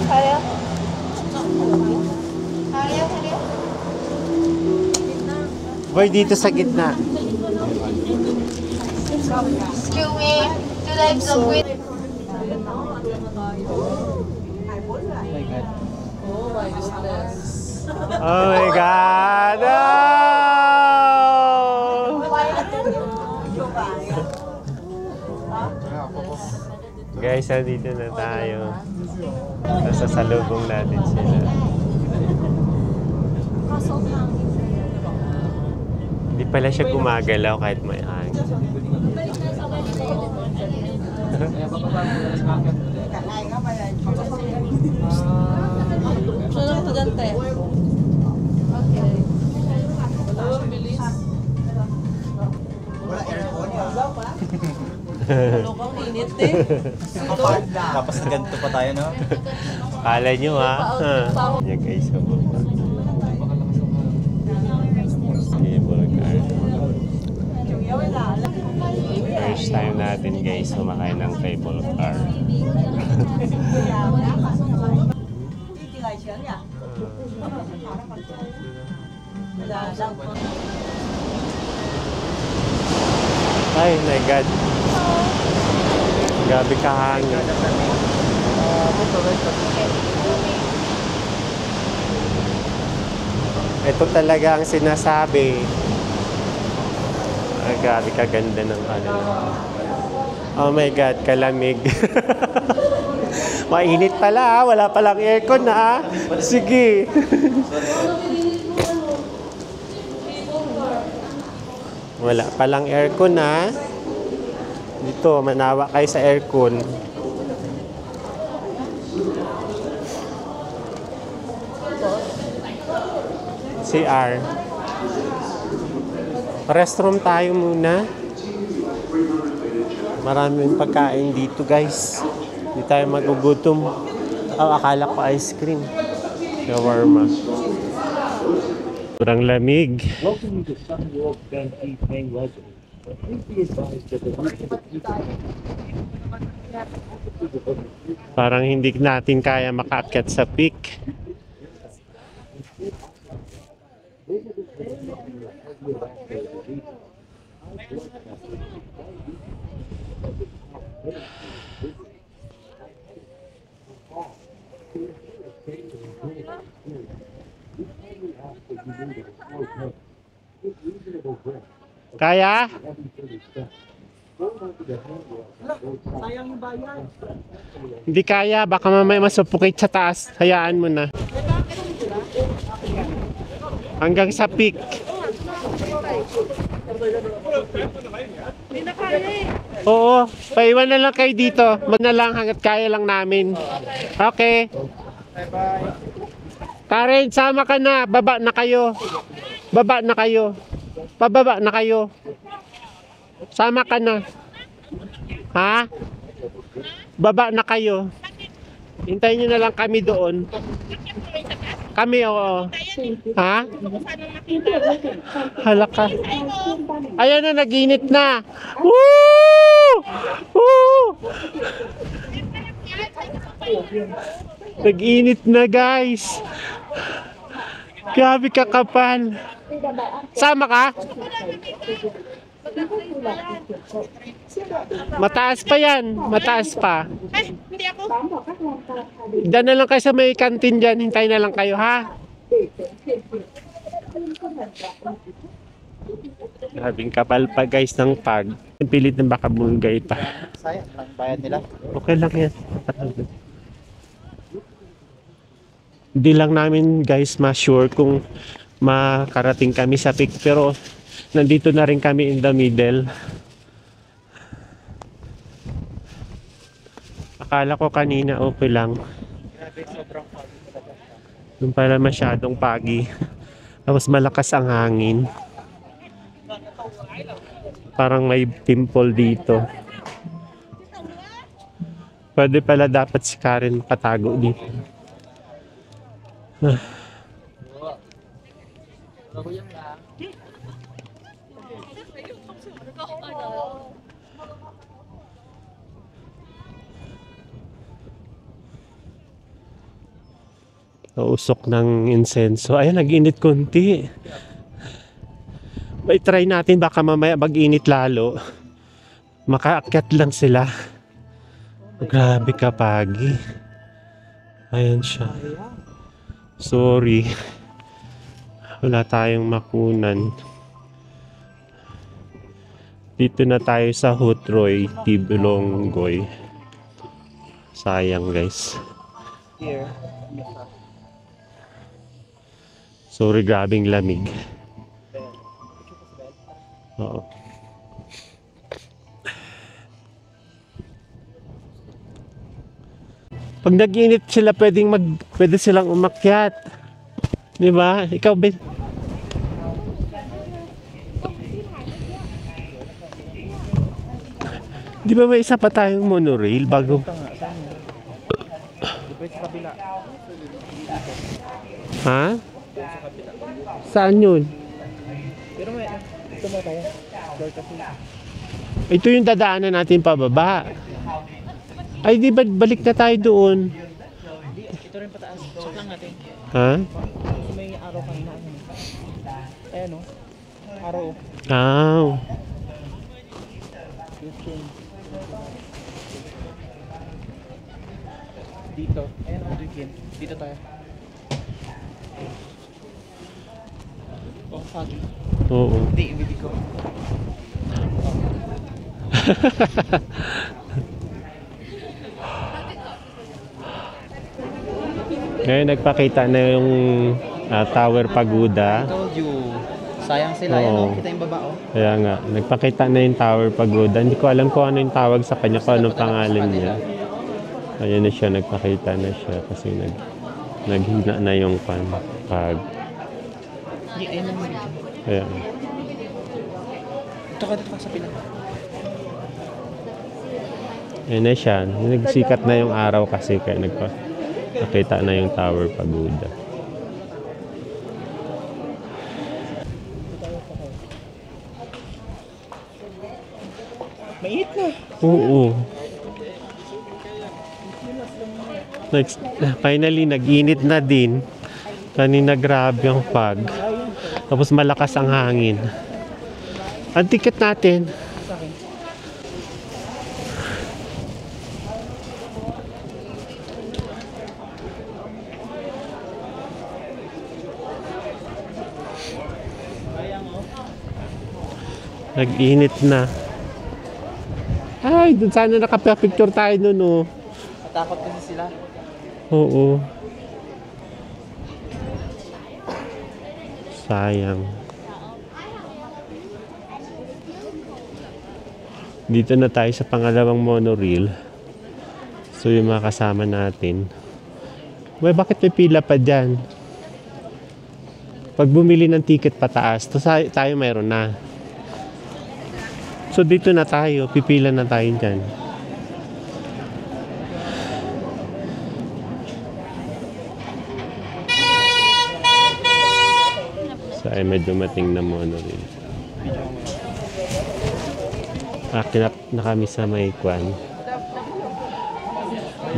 kaya. Kaya. Boy, dito sa gitna. Chewy. Two types of wheat. Oh my God! Oh! Guys, nandito na tayo. Nasasalubong natin sila. Hindi pala siya gumagalaw kahit may hangin. Siya lang estudyante. Okay. Lokang init eh. Tapos ganito pa tayo, no? Kala nyo ha? Yan guys, sa baba. Cable car. First time natin guys sumakay ng cable car. Ay my God. Grabe kahangin. Ito talaga ang sinasabi. Ay, grabe kaganda ng ano. Oh my God, kalamig. Mainit pala, wala palang aircon ha. Sige. Wala palang aircon ha. Dito, manawa kayo sa aircon. CR. Restroom tayo muna. Maraming pagkain dito guys. Hindi tayo magugutom. Oh, akala ko ice cream. Shawarma. Sobrang lamig. Welcome to Sunwalk Bentley Paying Residence. Please be advised that the Parang hindi natin kaya makaakyat sa peak. Kaya? sayang yung bayan. Hindi kaya, baka mamaya masuffocate sa taas. Hayaan mo na. Hanggang sa peak. Oo, paiwan na lang kayo dito. Mag na lang hanggat kaya lang namin. Okay. Karen, sama ka na. Baba na kayo. Baba na kayo. Pababa na kayo. Sama ka na. Ha? Baba na kayo. Hintayin nyo na lang kami doon. Kami, oo. Ha? Halaka. Ayan na, nag-init na. Woo! Woo! Nag-init na, guys. Grabe kakapal. Sama ka? Mataas pa yan. Mataas pa. Ay, hindi ako. Diyan na lang kayo sa may kantin dyan. Hintayin na lang kayo, ha? Grabing kapal pa guys ng pag. Pilit na baka bungay pa. Sayang lang bayad nila. Okay lang yan. Hindi lang namin guys ma-sure kung makarating kami sa peak. Pero nandito na rin kami in the middle. Akala ko kanina okay lang. Grabe, sobrang fog. Doon pala masyadong pagi. Tapos malakas ang hangin. Parang may pimple dito. Pwede pala dapat si Karen patago dito. Usok ng insenso. Ayan, nag-init konti. May try natin, baka mamaya mag-init lalo. Makaakyat lang sila. Grabe ka, Pagi. Ayan siya. Sorry. Wala tayong makunan. Dito na tayo sa Hutroy, Tibulonggoy. Sayang, guys. Here. Sorry, grabing lamig. Oo. Pag nag-init sila, pwede silang umakyat. Di ba? Ikaw, Ben? Di ba may isa pa tayong monorail bago? Ha? Saan yun? Pero may, ito mo tayo. Ito yung dadaanan natin pababa. Ay, di ba balik na tayo doon? Ito rin pataas. Check lang natin. Ha? Kasi may araw kanina. Ayan o. Araw. Ah. Dito. Ayan o, dito tayo. Oh, foggy. Oo. Hindi, ibig ko. Ngayon nagpakita na yung Tower Pagoda. Told you. Sayang sila. Oo. Ayan o, kita yung baba o. Kaya nga, nagpakita na yung Tower Pagoda. Hindi ko alam kung ano yung tawag sa kanya, kung anong pangalan niya. Ayan na siya, nagpakita na siya kasi naghina na yung pag. Hindi, ayun lang. Kaya, Dito ka sa pinaka. ayan na siya. Nagsikat na yung araw kasi kaya nagpakita na yung Tower Pagoda. Mainit na. Oo. Finally, nag-init na din. Kanina grabe yung fog. Tapos malakas ang hangin. Ang ticket natin. Nag-init na. Ay, dun sana nakapicture tayo nun, oh. Matakot kasi sila. Oo. Sayang. Dito na tayo sa pangalawang monorail. So yung mga kasama natin. Well, bakit may pila pa dyan? Pag bumili ng ticket pataas, tayo mayroon na. So dito na tayo, pipila na tayo dyan. So ay may dumating na monorail. Kinap na kami sa may kwan.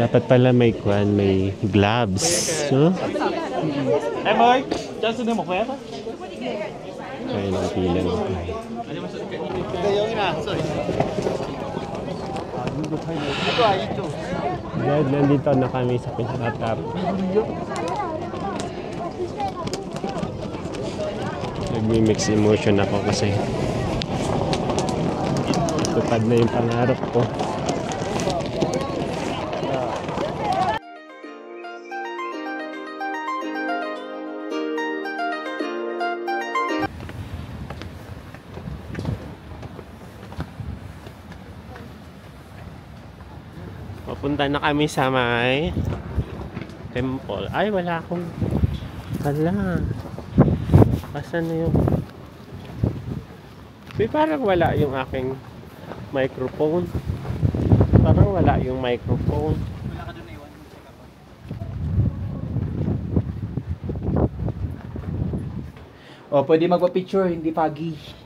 Dapat pala may kwan, may gloves. No? Em ơi, cho xin thêm một vé thôi. Kaya nang pila na. Dahil nandito na kami sa pinakatap. Nagmi-mix emotion ako kasi tutad na yung pangarap ko. Papunta na kami sa may temple. Ay, wala akong... Hala. Asan na yung... Parang wala yung aking microphone. Parang wala yung microphone. Wala ka doon na iwan. O, pwede magpa-picture, hindi pagi.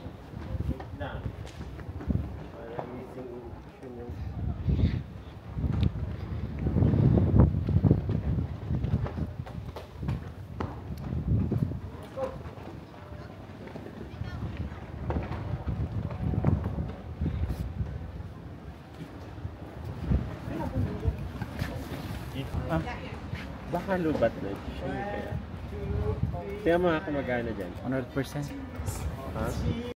nakalubat na. Kaya. Tingnan mo ako magana dyan. 100%. Ha?